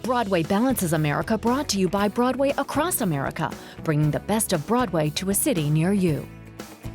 Broadway Balances America, brought to you by Broadway Across America, bringing the best of Broadway to a city near you.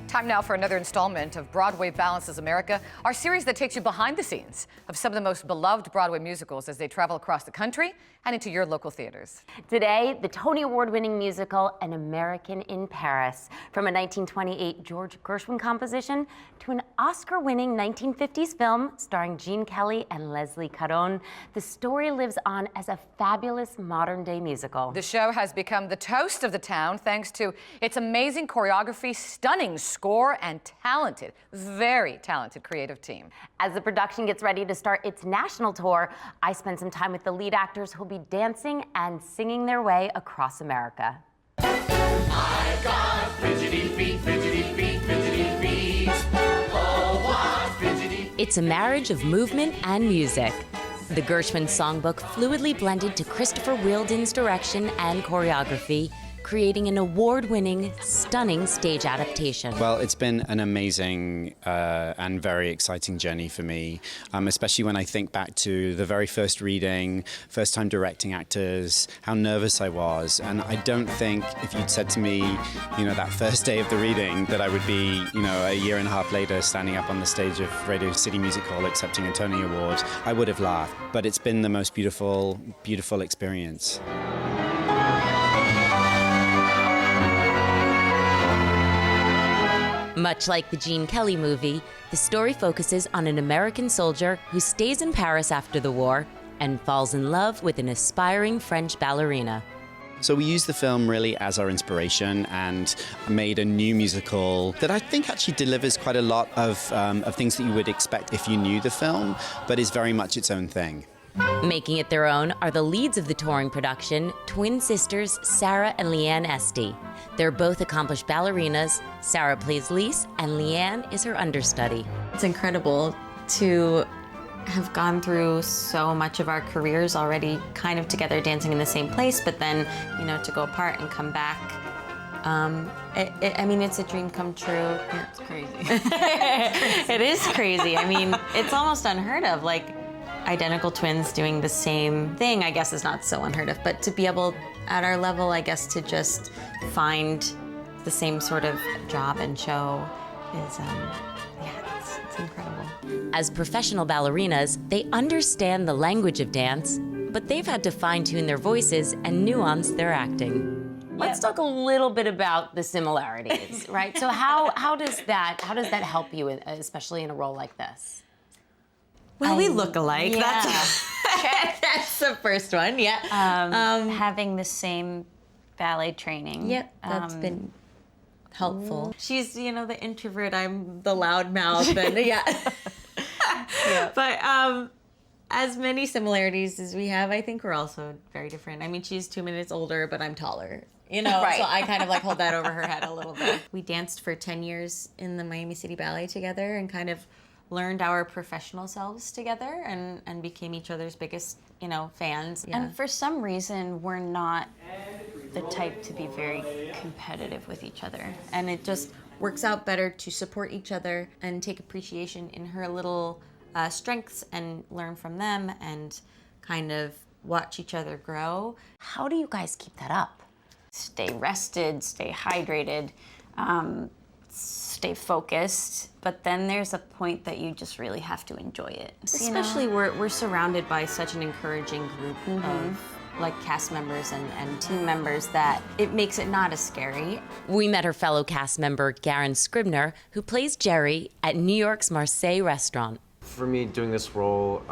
Time now for another installment of Broadway Balances America, our series that takes you behind the scenes of some of the most beloved Broadway musicals as they travel across the country and into your local theaters. Today, the Tony Award-winning musical, An American in Paris. From a 1928 George Gershwin composition to an Oscar-winning 1950s film starring Gene Kelly and Leslie Caron, the story lives on as a fabulous modern-day musical. The show has become the toast of the town thanks to its amazing choreography, stunning score, and talented, very talented creative team. As the production gets ready to start its national tour, I spent some time with the lead actors who'll be dancing and singing their way across America. I got fidgety feet, fidgety feet, fidgety feet. Oh, what fidgety feet. It's a marriage of movement and music. The Gershwin songbook fluidly blended to Christopher Wheeldon's direction and choreography, creating an award-winning, stunning stage adaptation. Well, it's been an amazing and very exciting journey for me, especially when I think back to the very first reading, first time directing actors, how nervous I was. And I don't think if you'd said to me, you know, that first day of the reading that I would be, you know, a year and a half later standing up on the stage of Radio City Music Hall accepting a Tony Award, I would have laughed. But it's been the most beautiful, beautiful experience. Much like the Gene Kelly movie, the story focuses on an American soldier who stays in Paris after the war and falls in love with an aspiring French ballerina. So we used the film really as our inspiration and made a new musical that I think actually delivers quite a lot of things that you would expect if you knew the film, but is very much its own thing. Making it their own are the leads of the touring production, twin sisters Sara and Leigh Ann Esty. They're both accomplished ballerinas. Sara plays Lise, and Leigh Ann is her understudy. It's incredible to have gone through so much of our careers already kind of together dancing in the same place, but then, you know, to go apart and come back. I mean, it's a dream come true. It's crazy. It is crazy. I mean, it's almost unheard of. Like, identical twins doing the same thing, I guess, is not so unheard of. But to be able, at our level, I guess, to just find the same sort of job and show is, yeah, it's incredible. As professional ballerinas, they understand the language of dance, but they've had to fine-tune their voices and nuance their acting. Let's talk a little bit about the similarities, right? So how does that help you, especially in a role like this? Well, we look alike. Yeah. That's the first one, yeah. Having the same ballet training. Yep, that's been helpful. She's, you know, the introvert, I'm the loud mouth, and yeah. Yeah. But as many similarities as we have, I think we're also very different. I mean, she's 2 minutes older, but I'm taller. You know, Right. so I kind of like hold that over her head a little bit. We danced for 10 years in the Miami City Ballet together and kind of learned our professional selves together and became each other's biggest, you know, fans. Yeah. And for some reason, we're not the type to be very competitive with each other. And it just works out better to support each other and take appreciation in her little strengths and learn from them and kind of watch each other grow. How do you guys keep that up? Stay rested, stay hydrated, stay focused, but then there's a point that you just really have to enjoy it. Especially we're surrounded by such an encouraging group of like cast members and team members that it makes it not as scary. We met her fellow cast member, Garen Scribner, who plays Jerry at New York's Marseille restaurant. For me, doing this role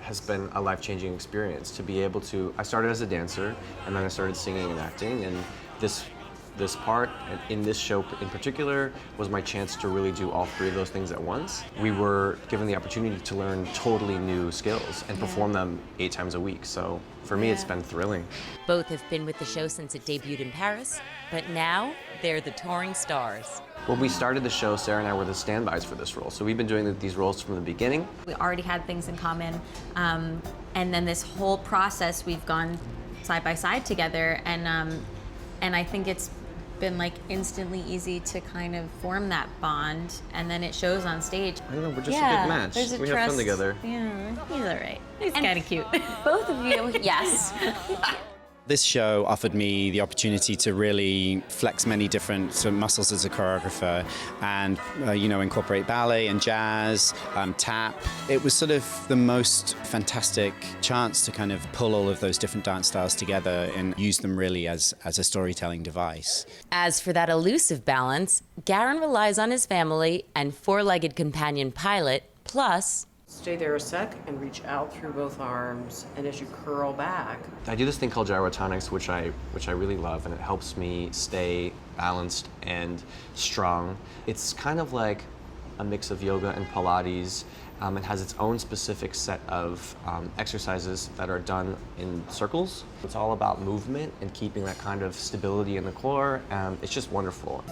has been a life-changing experience. To be able to, I started as a dancer, and then I started singing and acting, and this part, in this show in particular, was my chance to really do all three of those things at once. We were given the opportunity to learn totally new skills and perform them 8 times a week, so for me it's been thrilling. Both have been with the show since it debuted in Paris, but now they're the touring stars. When we started the show, Sara and I were the standbys for this role, so we've been doing these roles from the beginning. We already had things in common, and then this whole process we've gone side by side together, and I think it's been like instantly easy to kind of form that bond, and then it shows on stage. I don't know, we're just a Yeah, good match. there's a We have fun trust. together. Yeah, he's all right. He's kind of cute. Both of you, yes. This show offered me the opportunity to really flex many different sort of muscles as a choreographer and, incorporate ballet and jazz, tap. It was sort of the most fantastic chance to kind of pull all of those different dance styles together and use them really as a storytelling device. As for that elusive balance, Garen relies on his family and four-legged companion Pilot, plus Stay there a sec and reach out through both arms, and as you curl back. I do this thing called gyrotonics, which I really love, and it helps me stay balanced and strong. It's kind of like a mix of yoga and Pilates. It has its own specific set of exercises that are done in circles. It's all about movement and keeping that kind of stability in the core. It's just wonderful.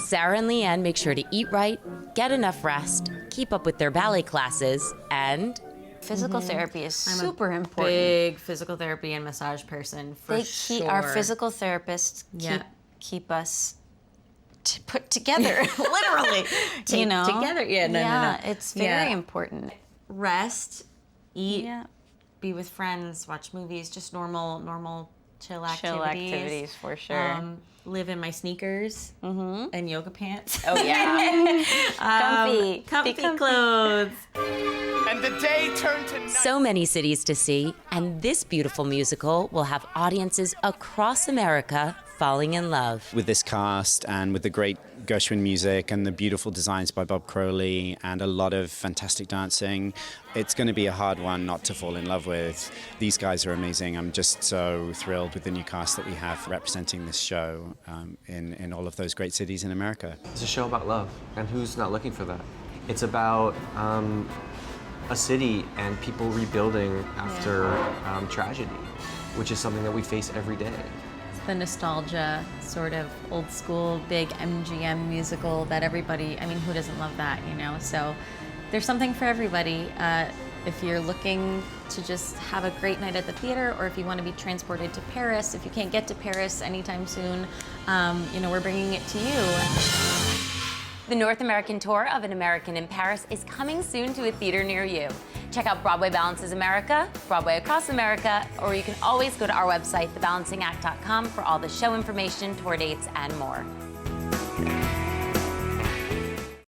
Sara and Leigh Ann make sure to eat right, get enough rest, keep up with their ballet classes, and Physical therapy is super I'm a important. big physical therapy and massage person, for sure. Our physical therapists Yeah. keep us put together, literally. together. Yeah, no. It's very important. Rest, eat, Yeah. be with friends, watch movies, just normal chill activities. Chill activities, for sure. Live in my sneakers and yoga pants. Oh, yeah. Comfy. Comfy clothes. And the day turned to night. so many cities to see, and this beautiful musical will have audiences across America falling in love. With this cast and with the great Gershwin music and the beautiful designs by Bob Crowley and a lot of fantastic dancing, it's going to be a hard one not to fall in love with. These guys are amazing. I'm just so thrilled with the new cast that we have representing this show in all of those great cities in America. It's a show about love, and who's not looking for that? It's about a city and people rebuilding after tragedy, which is something that we face every day. The nostalgia, sort of old school, big MGM musical that everybody, I mean, who doesn't love that, So there's something for everybody. If you're looking to just have a great night at the theater, or if you want to be transported to Paris, if you can't get to Paris anytime soon, we're bringing it to you. The North American tour of An American in Paris is coming soon to a theater near you. Check out Broadway Balances America, Broadway Across America, or you can always go to our website, thebalancingact.com, for all the show information, tour dates, and more.